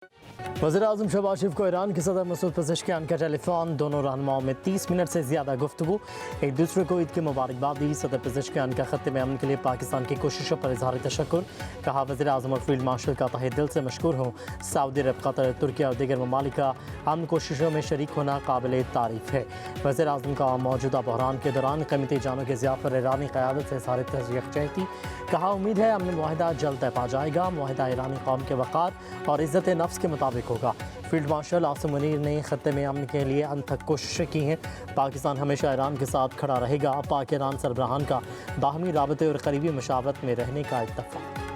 वज़ीर-ए-आज़म शहबाज शरीफ को ईरान के सदर मसूद पेज़ेश्कियान का टेलीफोन। दोनों रहनुमाओं में 30 मिनट से ज़्यादा गुफ्तगू, एक दूसरे को ईद की मुबारकबाद दी। सदर पेज़ेश्कियान का ख़त्ते में अमन के लिए पाकिस्तान की कोशिशों पर इज़हार तशक्कुर। कहा वज़ीर-ए-आज़म और फील्ड मार्शल का तहे दिल से मशकूर हूँ। सऊदी अरब, कतर, तुर्की और दीगर ममालिक का अमन कोशिशों में शरीक होना काबिल तारीफ़ है। वज़ीर-ए-आज़म का मौजूदा बहरान के दौरान क़ीमती जानों की ज़ियाफ़त पर ईरानी क़यादत से इज़हार यकजहती। कहा उम्मीद है अमन मुआहिदा जल्द तय पा जाएगा। मुआहिदा ईरानी कौम के वक़ार और इज़्ज़त नफ्स के मुताबिक होगा। फील्ड मार्शल आसिम मुनीर ने ख़त्ते में अमन के लिए अंत तक कोशिशें की हैं। पाकिस्तान हमेशा ईरान के साथ खड़ा रहेगा। पाक ईरान सरबराहान का बाहमी राबते और करीबी मशावरत में रहने का इत्तफ़ाक़।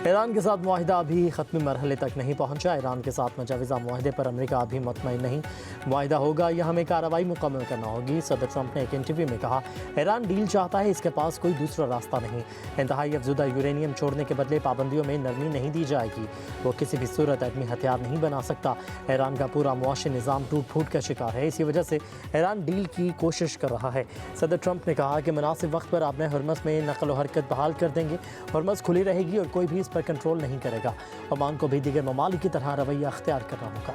ईरान के साथ मुआहिदा अभी ख़त्मी मरहले तक नहीं पहुँचा। ईरान के साथ मुजवज़ा मुआहिदे पर अमेरिका अभी मुतमईन नहीं। मुआहिदा होगा या हमें कार्रवाई मुकम्मल करना होगी। सदर ट्रंप ने एक इंटरव्यू में कहा, ईरान डील चाहता है, इसके पास कोई दूसरा रास्ता नहीं। इंतहाई अफजुदा यूरेनियम छोड़ने के बदले पाबंदियों में नरमी नहीं दी जाएगी। वो किसी भी सूरत एटमी हथियार नहीं बना सकता। ईरान का पूरा मुआशी निज़ाम टूट फूट का शिकार है। इसी वजह से ईरान डील की कोशिश कर रहा है। सदर ट्रंप ने कहा कि मुनासिब वक्त पर अपने हरमस में नकल व हरकत बहाल कर देंगे। हरमस खुली रहेगी और कोई भी इस पर कंट्रोल नहीं करेगा। ओमान को भी दीगर ममालिक की तरह रवैया अख्तियार करना होगा।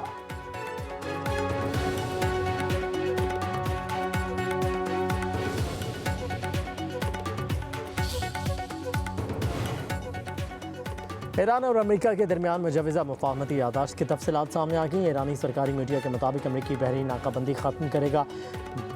ईरान और अमेरिका के दरमियान मुजवज़ा मुफ़ाहमती यादाश्त की तफसीलात सामने आ गई। ईरानी सरकारी मीडिया के मुताबिक अमेरिकी बहरी नाकाबंदी ख़त्म करेगा।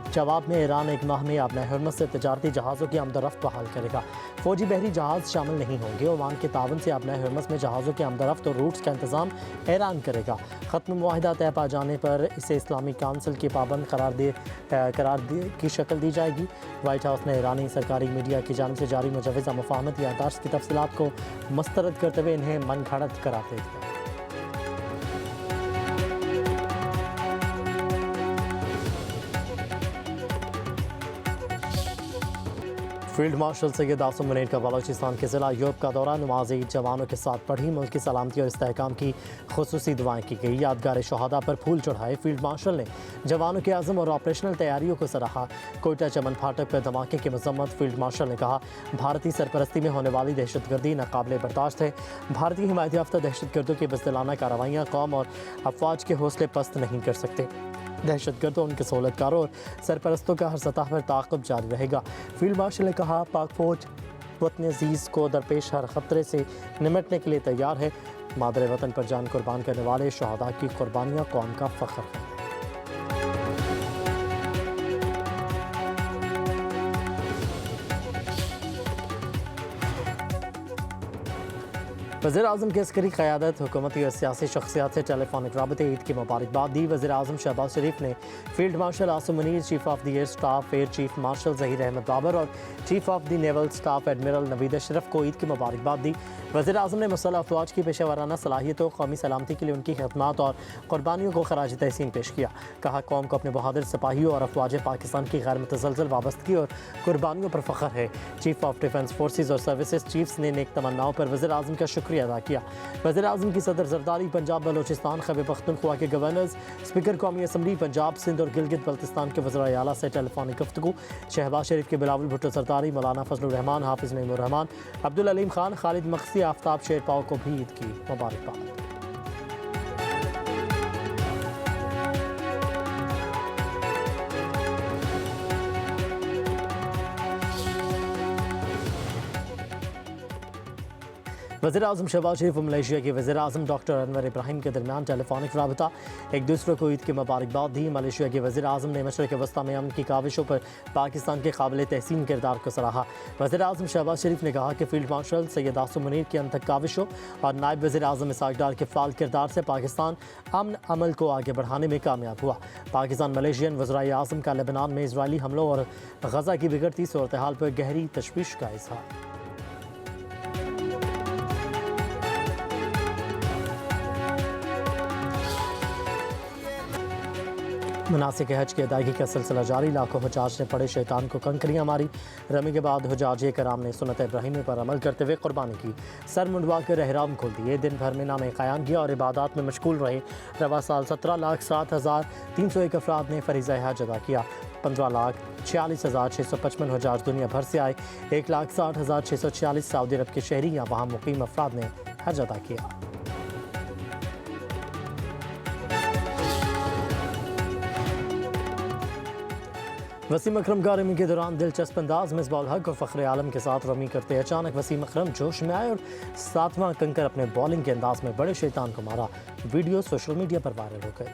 जवाब में ईरान एक माह में अपने हरमस से तजारती जहाज़ों की आमदरफ्त बहाल करेगा। फ़ौजी बहरी जहाज़ शामिल नहीं होंगे। ओमान के तावन से अपने हरमस में जहाज़ों की आमदरफ्त और रूट्स का इंतज़ाम ईरान करेगा। ख़त्म मुआहिदा तय पा जाने पर इसे इस्लामी काउंसिल की पाबंद करार की शक्ल दी जाएगी। वाइट हाउस ने ईरानी सरकारी मीडिया की जानिब से जारी मुजवज़ा मुफ़ाहमती यादाश्त की तफसीलात को मुस्तरद करते हुए इन्हें मनगढ़ंत करार दे दिया। फील्ड मार्शल सैयद आसिम मुनीर का बलोचिस्तान के ज़िला यूब का दौरा। नमाज ईद जवानों के साथ पढ़ी। मुल्क की सलामती और इस्तेहकाम की खुसूसी दुआएं की गई। यादगार शहादा पर फूल चढ़ाए। फील्ड मार्शल ने जवानों के आज़म और ऑपरेशनल तैयारियों को सराहा। कोयटा चमन फाटक पर धमाके की मजम्मत। फील्ड मार्शल ने कहा, भारतीय सरपरस्ती में होने वाली दहशतगर्दी नाकाबिले बर्दाश्त है। भारतीय हिमायत याफ्ता दहशतगर्दों की बज़दिलाना कार्रवाइयाँ कौम और अफवाज के हौसले पस्त नहीं कर सकते। दहशतगर्दों, उनके सहूलतकारों और सरपरस्तों का हर सतह पर ताक़ब जारी रहेगा। फील्ड मार्शल ने कहा, पाक फ़ौज वतन अज़ीज़ को दरपेश हर ख़तरे से निमटने के लिए तैयार है। मादरे वतन पर जान कुर्बान करने वाले शहादा की कुर्बानियाँ कौम का फ़ख्र है। वज़ीर-ए-आज़म की अस्करी क़यादत, हुकूमती और सियासी शख्सियात से टेलीफोनिक राबते, ईद की मुबारकबाद दी। वज़ीर-ए-आज़म शहबाज शरीफ ने field marshal Asim Munir, chief of the air staff air chief marshal Zahir Ahmed Babar और chief of the naval staff admiral Naveed Ashraf को ईद की मुबारकबाद दी। वज़ीर-ए-आज़म ने मुसल्लह अफ़वाज की पेशेवराना सलाहियतों, कौमी सलामती के लिए उनकी खिदमत और कुर्बानियों को ख़राज तहसीन पेश किया। कहा, कौम को अपने बहादुर सिपाहियों और अफ़वाज पाकिस्तान की गैर मुतज़लज़ल वाबस्तगी और कुर्बानियों पर फ़ख्र है। चीफ ऑफ डिफेंस फोर्सेज और सर्विसेज चीफ्स ने नेक तमन्नाओं पर वज़ीर-ए-आज़म का शुक्रिया अदा किया। वज़ीर-ए-आज़म की सदर जरदारी, पंजाब बलोचिस्तान खैबर पख्तूनख्वा के गवर्नर्स, स्पीकर कौमी असम्बली पंजाब सिंध और गिलगित बल्तिस्तान के वज़राए आला से टेलीफोनिक गुफ्तगू। शहबाज शरीफ के बिलावल भुट्टो सरदारी, मौलाना फजलुर रहमान, हाफिज़ नईमुर रहमान, अब्दुल अलीम खान, खालिद मक्सी, आफ्ताब शेरपाव को भी ईद की मुबारकबाद। वज़ीर-ए-आज़म शहबाज शरीफ और मलेशिया के वज़ीर-ए-आज़म डॉक्टर अनवर इब्राहिम के दरमियान टेलीफोनिक राबता। एक दूसरे को ईद की मुबारकबाद दी। मलेशिया के वज़ीर-ए-आज़म ने मशरिक़ वस्ता में अमन की काविशों पर पाकिस्तान के काबिल तहसीन किरदार को सराहा। वज़ीर-ए-आज़म शहबाज शरीफ ने कहा कि फील्ड मार्शल सैयद आसिम मुनीर की अंत तक काविशों और नायब वज़ीर-ए-आज़म इसहाक़ डार के फ़ाल किरदार से पाकिस्तान अमन अमल को आगे बढ़ाने में कामयाब हुआ। पाकिस्तान मलेशियन वज़राए-ए-आज़म का लेबनान में इजरायली हमलों और गज़ा की बिगड़ती सूरत हाल पर गहरी तशवीश का इज़हार। मुनासिक हज की अदायगी का सिलसिला जारी। लाखों हुजाज ने पड़े शैतान को कंकरियाँ मारी। रमी के बाद हुजाज कराम ने सुन्नत इब्राहिमी पर अमल करते हुए कुर्बानी की। सर मुंडवा कर एहराम खोल दिए। दिन भर में नाम क़याम किया और इबादत में मशगूल रहे। रवा साल 17,07,301 अफराद ने फ़रीज़ा हज अदा किया। 15,46,655 हजाज दुनिया भर से आए। 1,60,646 सऊदी अरब के शहरी या वहाँ मुकीम अफराद ने हज अदा किया। वसीम अकरम का रमी के दौरान दिलचस्प अंदाज में मिसबाह हक और फ़ख्र आलम के साथ रमी करते अचानक वसीम अकरम जोश में आए और 7वां कंकर अपने बॉलिंग के अंदाज में बड़े शैतान को मारा। वीडियो सोशल मीडिया पर वायरल हो गई।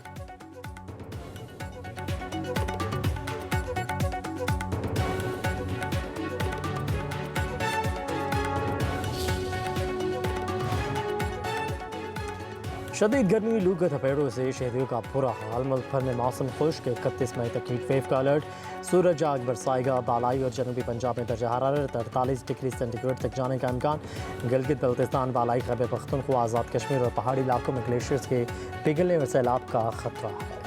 शदीद गर्मी, लू के थपेड़ों से शहरियों का बुरा हाल। मुल्क भर में मौसम खुश्क, 31 मई तक हीट वेव का अलर्ट। सूरज आग बरसाएगा। बालाई और जनूबी पंजाब में दर्जा हरारत 48 डिग्री सेंटीग्रेड तक जाने का इम्कान। गिलगित बल्तिस्तान, बालाई खैबर पख्तूनख्वा, आज़ाद कश्मीर और पहाड़ी इलाकों में ग्लेशियर्स के पिघलने और सैलाब का खतरा है।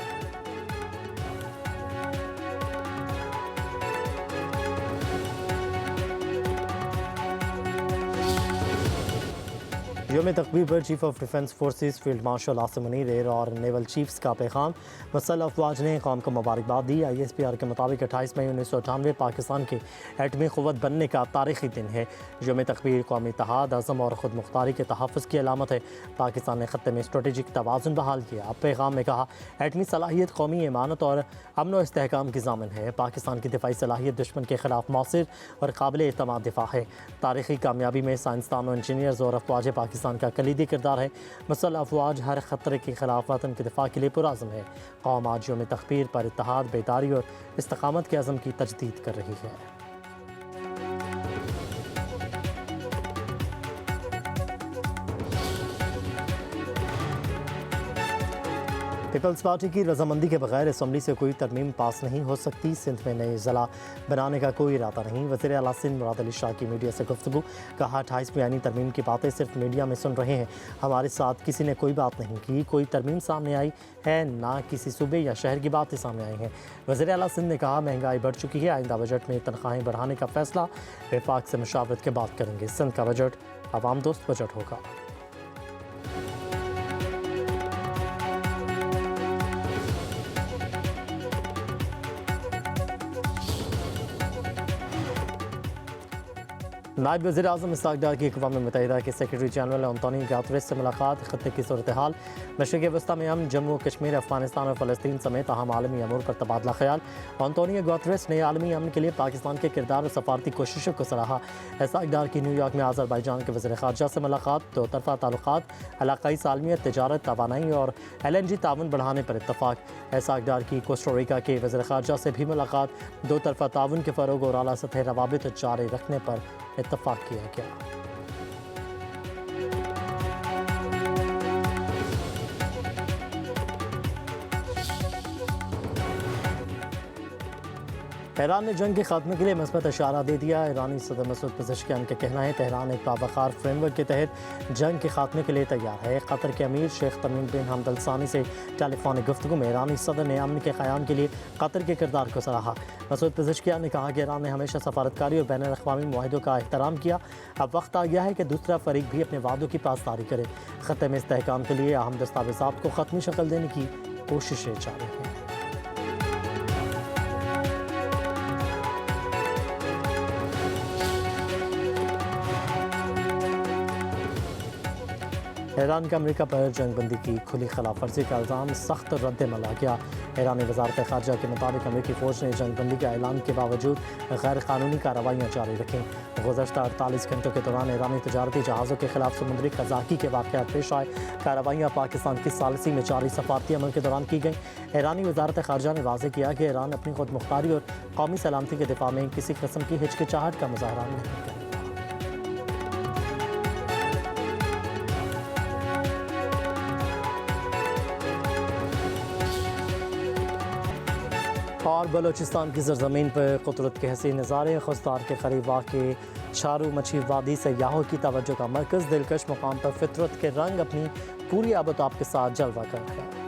यौम तकबीर पर chief of defence forces field marshal Asim Munir, air और नेवल चीफ्स का पैगाम। मुसल्लह अफवाज ने कौम को मुबारकबाद दी। ISPR के मुताबिक 28 मई 1998 पाकिस्तान के एटमी क़ुव्वत बनने का तारीखी दिन है। यौम तकबीर कौमी इत्तेहाद, अज़म और ख़ुद मुख्तारी के तहफ़्फ़ुज़ की अलामत है। पाकिस्तान ने ख़त्ते में स्ट्रेटेजिक तवाज़ुन बहाल किया। अब पैगाम में कहा, एटमी सलाहियत कौमी इमानत और अमन व इस्तेहकाम की ज़ामिन है। पाकिस्तान की दिफाई सलाहियत दुश्मन के खिलाफ मौसिर और काबिल एतमाद दिफा है। तारीखी कामयाबी में साइंसदानों, इंजीनियर्स और अफवाज पाकिस्तान का कलीदी किरदार है। मुसल्लह अफवाज हर खतरे के खिलाफ वतन के दिफा के लिए पुराज़म है। कौम आज यौम तकबीर पर इत्तेहाद, बेदारी और इस्तकामत के अज़म की तजदीद कर रही है। पीपल्स पार्टी की रजामंदी के बगैर असम्बली से कोई तरमीम पास नहीं हो सकती। सिंध में नए ज़िला बनाने का कोई इरादा नहीं। वज़ीर आला सिंध मुराद अली शाह की मीडिया से गुफ्तगू। कहा, 28 बयानी तरमीम की बातें सिर्फ मीडिया में सुन रहे हैं। हमारे साथ किसी ने कोई बात नहीं की। कोई तरमीम सामने आई है ना किसी सूबे या शहर की बातें सामने आई हैं। वज़ीर आला सिंध ने कहा, महंगाई बढ़ चुकी है। आइंदा बजट में तनख्वाहें बढ़ाने का फैसला वफाक से मुशावरत के बाद करेंगे। सिंध का बजट आवाम दोस्त बजट होगा। नायब वज़ीर आज़म इसहाक़ डार की अक़वाम मुत्तहिदा के सेक्रेटरी जनरल एंटोनियो गुतेरेस से मुलाकात। ख़त्ते की सूरत हाल, मशरिक़ वस्ती में अमन, जम्मू कश्मीर, अफ़गानिस्तान और फ़लस्तीन समेत अहम आलमी अमूर पर तबादला ख्याल। एंटोनियो गुतेरेस ने आलमी अमन के लिए पाकिस्तान के किरदार और सफारती कोशिशों को सराहा। इसहाक़ डार की न्यूयॉर्क में आज़रबाईजान के वज़ीर ख़ारजा से मुलाकात। दो तरफ़ा ताल्लुक़ात, इलाक़ाई सालमियत, तिजारत, तवानाई और LNG ताउन बढ़ाने पर इत्तफ़ाक़। इसहाक़ डार की कोस्टारिका के वज़ीर ख़ारजा से भी मुलाकात। दो तरफ़ा ताउन के फ़रोग़ और आला सतह रवाबित जारी रखने पर इत्तफ़ाक़ किया गया। ईरान ने जंग के खात्मे के लिए मस्बत इशारा दे दिया। ईरानी सदर मसूद पज़ेश्कियान का कहना है, तेहरान एक बावक़ार फ्रेमवर्क के तहत जंग के खात्मे के लिए तैयार है। कतर के अमीर शेख तमीम बिन हमद अल सानी से टेलीफोनिक गुफ्तगू में ईरानी सदर ने अमन के क़याम के लिए कतर के किरदार को सराहा। मसूद पज़ेश्कियान ने कहा कि ईरान ने हमेशा सफारतकारी और बैनुल अक़वामी मुआहदों का एहतराम किया। अब वक्त आ गया है कि दूसरा फरीक भी अपने वादों की पासदारी करे। ख़त्ते में इस्तेहकाम के लिए अहम दस्तावेज़ात को ख़त्मी शक्ल देने की कोशिशें जारी हैं। ईरान का अमेरिका पर जंगबंदी की खुली खिलाफ वर्जी का इल्ज़ाम, सख्त रद्द-ए-अमल आ गया। ईरानी वज़ारत ख़ारजा के मुताबिक अमेरिकी फ़ौज ने जंगबंदी के ऐलान के बावजूद गैर कानूनी कार्रवाइयाँ जारी रखीं। गुज़श्ता 48 घंटों के दौरान ईरानी तजारती जहाज़ों के खिलाफ समुद्री क़ज़ाक़ी के वाक़यात पेश आए। कार्रवाइयाँ पाकिस्तान की सालिसी में जारी सफारती अमल के दौरान की गईं। ईरानी वज़ारत ख़ारजा ने वाज़ेह किया कि ईरान अपनी खुद मुख्तारी और कौमी सलामती के दिफा में किसी किस्म की हिचकिचाहट का मुज़ाहरा नहीं करेगा। और बलोचिस्तान की सरजमीन पर कुदरत के हसीन नज़ारे, खुस्तार के करीब वाक़े चारू मछी वादी सयाहों की तवज्जो का मरकज़। दिलकश मुकाम पर फितरत के रंग अपनी पूरी आबोताब के साथ जलवा कर रहे हैं।